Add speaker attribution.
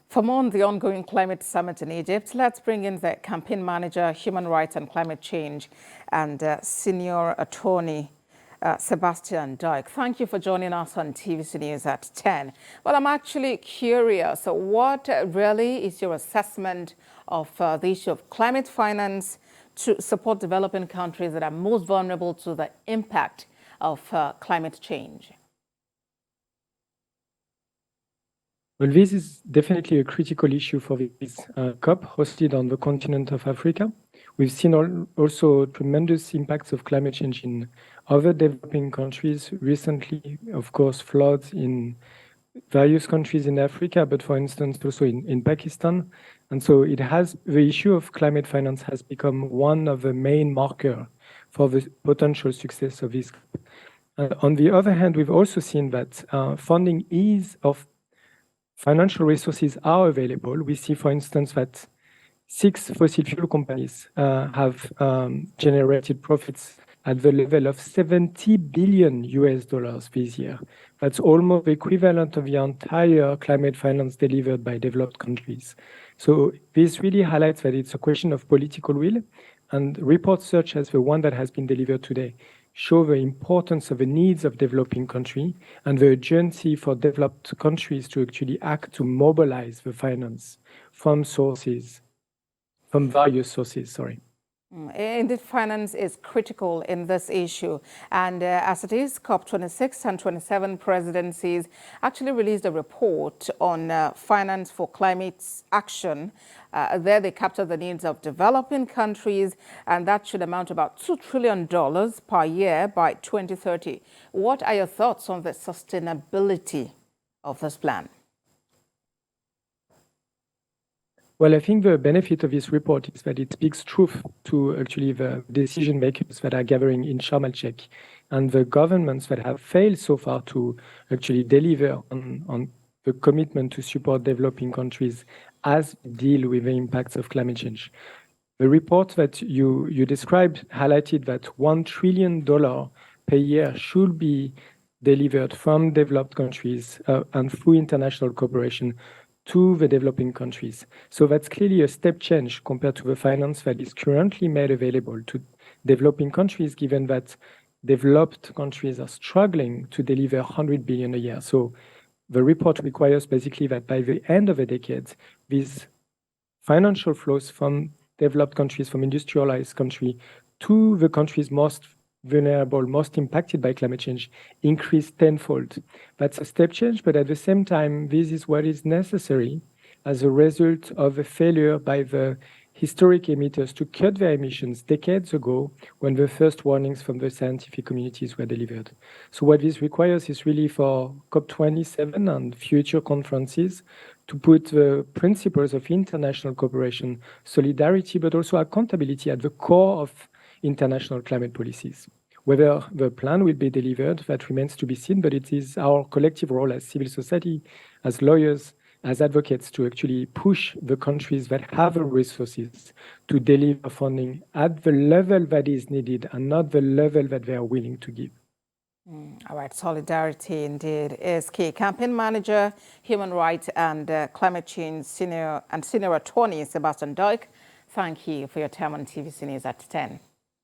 Speaker 1: For more on the ongoing climate summit in Egypt, let's bring in the campaign manager, human rights and climate change, and senior attorney, Sebastein Duyck. Thank you for joining us on TVC News at 10. Well, I'm actually curious, what really is your assessment of the issue of climate finance to support developing countries that are most vulnerable to the impact of climate change?
Speaker 2: Well, this is definitely a critical issue for this COP hosted on the continent of Africa. We've seen also tremendous impacts of climate change in other developing countries. Recently, of course, floods in various countries in Africa, but for instance, also in Pakistan. And so the issue of climate finance has become one of the main markers for the potential success of this. On the other hand, we've also seen that funding financial resources are available. We see, for instance, that 6 fossil fuel companies have generated profits at the level of $70 billion this year. That's almost the equivalent of the entire climate finance delivered by developed countries. So this really highlights that it's a question of political will, and reports such as the one that has been delivered today show the importance of the needs of developing countries and the urgency for developed countries to actually act to mobilize the finance from various sources.
Speaker 1: Indeed, finance is critical in this issue. And as it is, COP26 and 27 presidencies actually released a report on finance for climate action. There they capture the needs of developing countries, and that should amount to about $2 trillion per year by 2030. What are your thoughts on the sustainability of this plan?
Speaker 2: Well, I think the benefit of this report is that it speaks truth to actually the decision makers that are gathering in Sharm el-Sheikh and the governments that have failed so far to actually deliver on the commitment to support developing countries as they deal with the impacts of climate change. The report that you described highlighted that $1 trillion per year should be delivered from developed countries and through international cooperation to the developing countries. So that's clearly a step change compared to the finance that is currently made available to developing countries, given that developed countries are struggling to deliver $100 billion a year. So the report requires basically that by the end of the decade, these financial flows from developed countries, from industrialized countries, to the countries most vulnerable, most impacted by climate change, increase tenfold. That's a step change, but at the same time, this is what is necessary as a result of a failure by the historic emitters to cut their emissions decades ago when the first warnings from the scientific communities were delivered. So what this requires is really for COP27 and future conferences to put the principles of international cooperation, solidarity, but also accountability at the core of international climate policies. Whether the plan will be delivered, that remains to be seen, but it is our collective role as civil society, as lawyers, as advocates to actually push the countries that have the resources to deliver funding at the level that is needed and not the level that they are willing to give.
Speaker 1: All right, solidarity indeed is key. Campaign manager, human rights and climate change senior attorney Sebastein Duyck, thank you for your time on TVC News at 10.